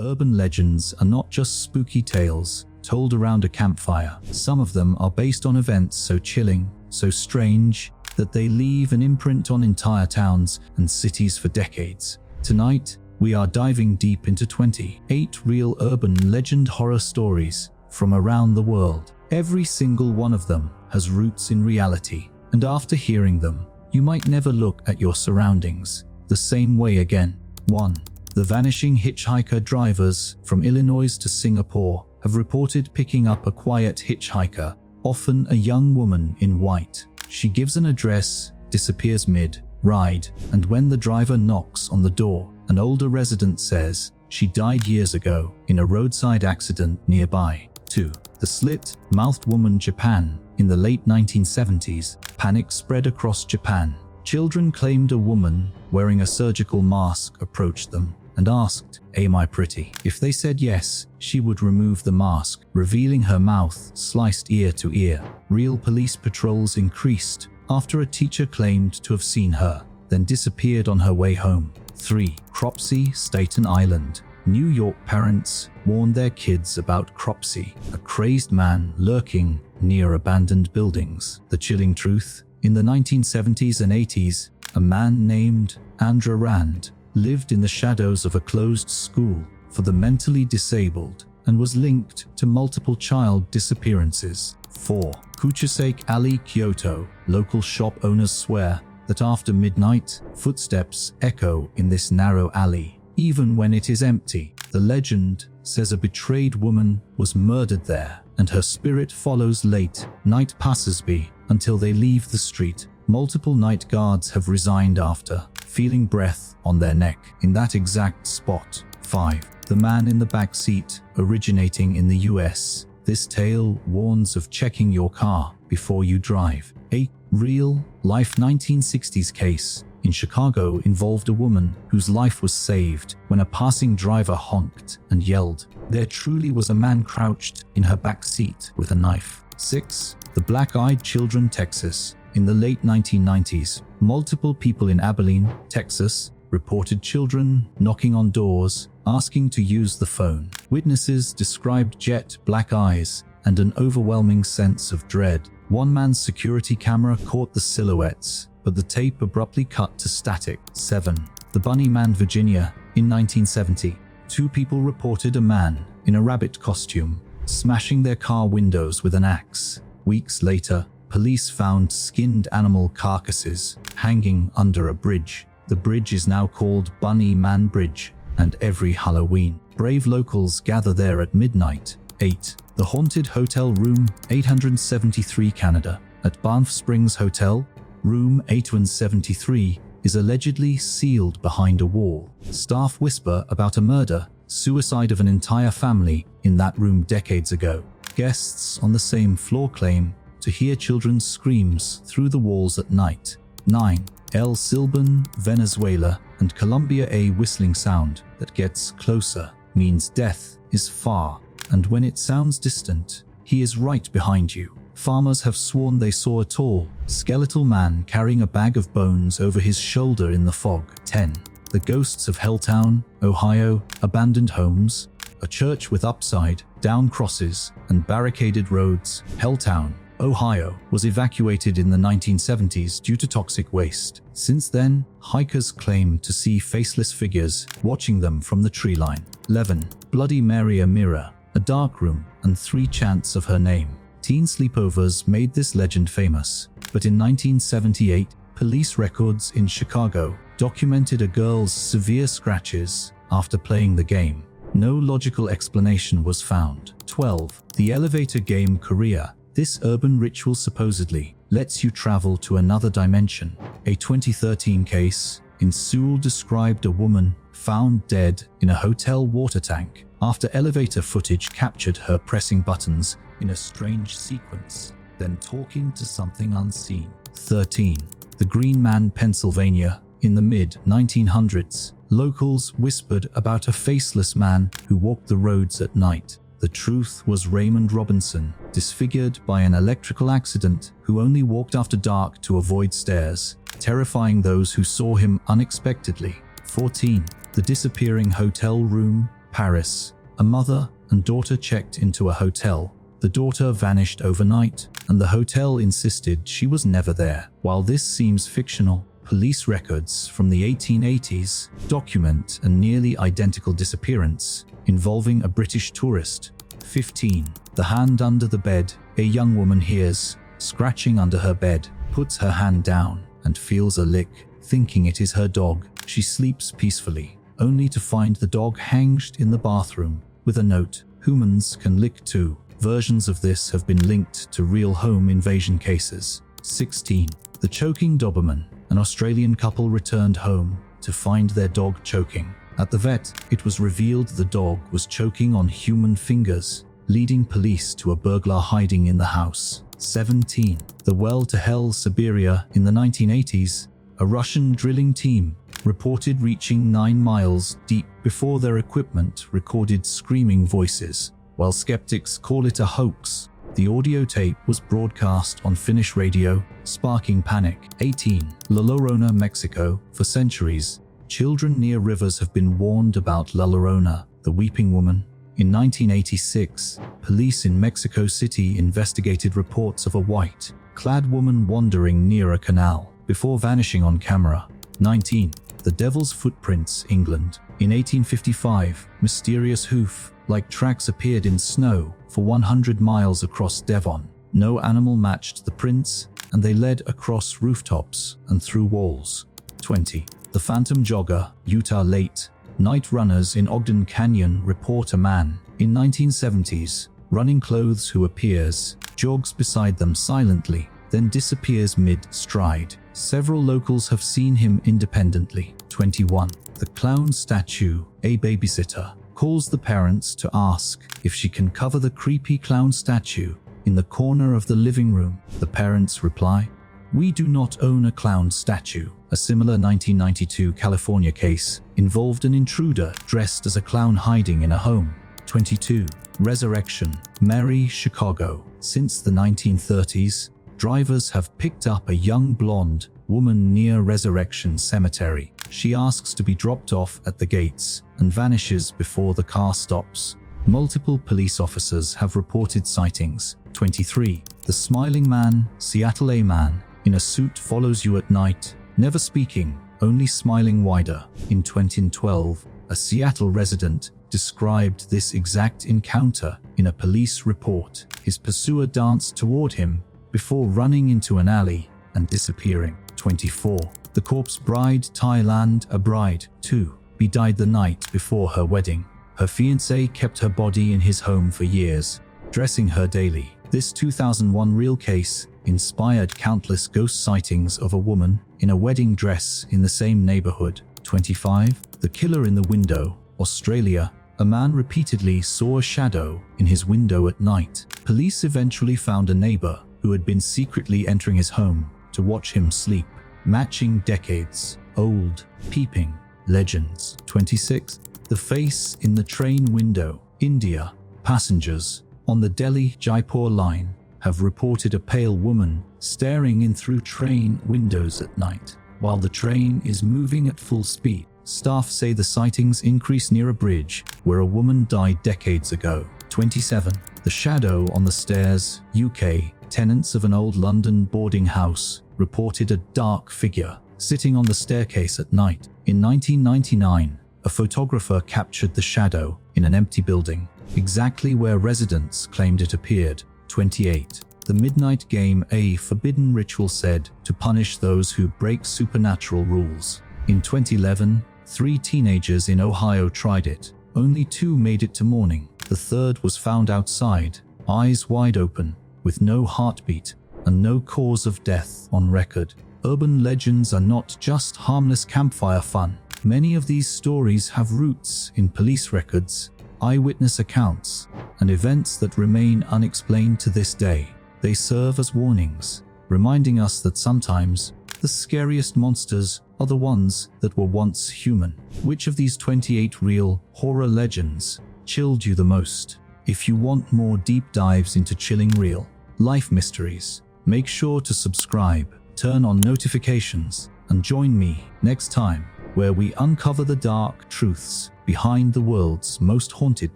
Urban legends are not just spooky tales told around a campfire. Some of them are based on events so chilling, so strange, that they leave an imprint on entire towns and cities for decades. Tonight, we are diving deep into 28 real urban legend horror stories from around the world. Every single one of them has roots in reality, and after hearing them, you might never look at your surroundings the same way again. 1. The Vanishing Hitchhiker. Drivers from Illinois to Singapore have reported picking up a quiet hitchhiker, often a young woman in white. She gives an address, disappears mid-ride, and when the driver knocks on the door, an older resident says she died years ago in a roadside accident nearby. 2. The Slit-Mouthed woman. Japan. In the late 1970s, panic spread across Japan. Children claimed a woman wearing a surgical mask approached them and asked, "Am I pretty?" If they said yes, she would remove the mask, revealing her mouth sliced ear to ear. Real police patrols increased after a teacher claimed to have seen her, then disappeared on her way home. 3. Corpse, Staten Island. New York parents warned their kids about Corpse, a crazed man lurking near abandoned buildings. The chilling truth: in the 1970s and 80s, a man named Andrew Rand lived in the shadows of a closed school for the mentally disabled and was linked to multiple child disappearances. 4. Kuchisake Alley, Kyoto. Local shop owners swear that after midnight, footsteps echo in this narrow alley, even when it is empty. The legend says a betrayed woman was murdered there, and her spirit follows late night passers-by until they leave the street. Multiple night guards have resigned after feeling breath on their neck in that exact spot. 5. The Man in the Back Seat. Originating in the US, this tale warns of checking your car before you drive. A real-life 1960s case in Chicago involved a woman whose life was saved when a passing driver honked and yelled. There truly was a man crouched in her back seat with a knife. 6. The Black-Eyed Children, Texas. In the late 1990s, multiple people in Abilene, Texas, reported children knocking on doors, asking to use the phone. Witnesses described jet black eyes and an overwhelming sense of dread. One man's security camera caught the silhouettes, but the tape abruptly cut to static. 7. The Bunny Man, Virginia. In 1970, 2 people reported a man in a rabbit costume smashing their car windows with an axe. Weeks later, police found skinned animal carcasses hanging under a bridge. The bridge is now called Bunny Man Bridge, and every Halloween, brave locals gather there at midnight. 8. The Haunted Hotel, Room 873, Canada. At Banff Springs Hotel, Room 873 is allegedly sealed behind a wall. Staff whisper about a murder, suicide of an entire family in that room decades ago. Guests on the same floor claim to hear children's screams through the walls at night. 9. El Silban, Venezuela, and Colombia. A whistling sound that gets closer means death is far, and when it sounds distant, he is right behind you. Farmers have sworn they saw a tall, skeletal man carrying a bag of bones over his shoulder in the fog. 10. The Ghosts of Helltown, Ohio. Abandoned homes, a church with upside-down crosses, and barricaded roads. Helltown, Ohio, was evacuated in the 1970s due to toxic waste. Since then, hikers claim to see faceless figures watching them from the tree line. 11. Bloody Mary, a mirror, a dark room, and 3 chants of her name. Teen sleepovers made this legend famous, but in 1978, police records in Chicago documented a girl's severe scratches after playing the game. No logical explanation was found. 12. The Elevator Game, Korea. This urban ritual supposedly lets you travel to another dimension. A 2013 case in Seoul described a woman found dead in a hotel water tank after elevator footage captured her pressing buttons in a strange sequence, then talking to something unseen. 13. The Green Man, Pennsylvania. In the mid-1900s, locals whispered about a faceless man who walked the roads at night. The truth was Raymond Robinson, disfigured by an electrical accident, who only walked after dark to avoid stairs, terrifying those who saw him unexpectedly. 14. The Disappearing Hotel Room, Paris. A mother and daughter checked into a hotel. The daughter vanished overnight, and the hotel insisted she was never there. While this seems fictional, police records from the 1880s document a nearly identical disappearance involving a British tourist. 15. The hand under the bed. A young woman hears scratching under her bed, puts her hand down, and feels a lick, thinking it is her dog. She sleeps peacefully, only to find the dog hanged in the bathroom with a note, "Humans can lick too." Versions of this have been linked to real home invasion cases. 16. The choking Doberman. An Australian couple returned home to find their dog choking. At the vet, it was revealed the dog was choking on human fingers, leading police to a burglar hiding in the house. 17. The well to hell Siberia. In the 1980s, a Russian drilling team reported reaching 9 miles deep before their equipment recorded screaming voices. While skeptics call it a hoax, the audio tape was broadcast on Finnish radio, sparking panic. 18. La Llorona, Mexico. For centuries, children near rivers have been warned about La Llorona, the weeping woman. In 1986, police in Mexico City investigated reports of a white-clad woman wandering near a canal before vanishing on camera. 19. The Devil's Footprints, England. In 1855, mysterious hoof-like tracks appeared in snow for 100 miles across Devon. No animal matched the prints, and they led across rooftops and through walls. 20. The Phantom Jogger, Utah. Late night runners in Ogden Canyon report a man in 1970s running clothes who appears, jogs beside them silently, then disappears mid-stride. Several locals have seen him independently. 21. The Clown Statue. A babysitter calls the parents to ask if she can cover the creepy clown statue in the corner of the living room. The parents reply, "We do not own a clown statue." A similar 1992 California case involved an intruder dressed as a clown hiding in a home. 22. Resurrection. Mary, Chicago. Since the 1930s, drivers have picked up a young blonde woman near Resurrection Cemetery. She asks to be dropped off at the gates and vanishes before the car stops. Multiple police officers have reported sightings. 23. The Smiling Man, Seattle. A man in a suit follows you at night, never speaking, only smiling wider. In 2012, a Seattle resident described this exact encounter in a police report. His pursuer danced toward him before running into an alley and disappearing. 24. The Corpse Bride, Thailand. A bride, to be died the night before her wedding. Her fiancé kept her body in his home for years, dressing her daily. This 2001 real case inspired countless ghost sightings of a woman in a wedding dress in the same neighborhood. 25. The Killer in the Window, Australia. A man repeatedly saw a shadow in his window at night. Police eventually found a neighbor who had been secretly entering his home to watch him sleep, matching decades-old peeping legends. 26. The Face in the Train Window, India. Passengers on the Delhi-Jaipur line have reported a pale woman staring in through train windows at night while the train is moving at full speed. Staff say the sightings increase near a bridge where a woman died decades ago. 27. The Shadow on the Stairs, UK. Tenants of an old London boarding house reported a dark figure sitting on the staircase at night. In 1999, a photographer captured the shadow in an empty building, exactly where residents claimed it appeared. 28. The Midnight Game, a forbidden ritual said to punish those who break supernatural rules. In 2011, 3 teenagers in Ohio tried it. Only 2 made it to morning. The third was found outside, eyes wide open, with no heartbeat and no cause of death on record. Urban legends are not just harmless campfire fun. Many of these stories have roots in police records, eyewitness accounts, and events that remain unexplained to this day. They serve as warnings, reminding us that sometimes the scariest monsters are the ones that were once human. Which of these 28 real horror legends chilled you the most? If you want more deep dives into chilling real life mysteries, make sure to subscribe, turn on notifications, and join me next time where we uncover the dark truths behind the world's most haunted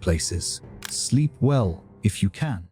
places. Sleep well if you can.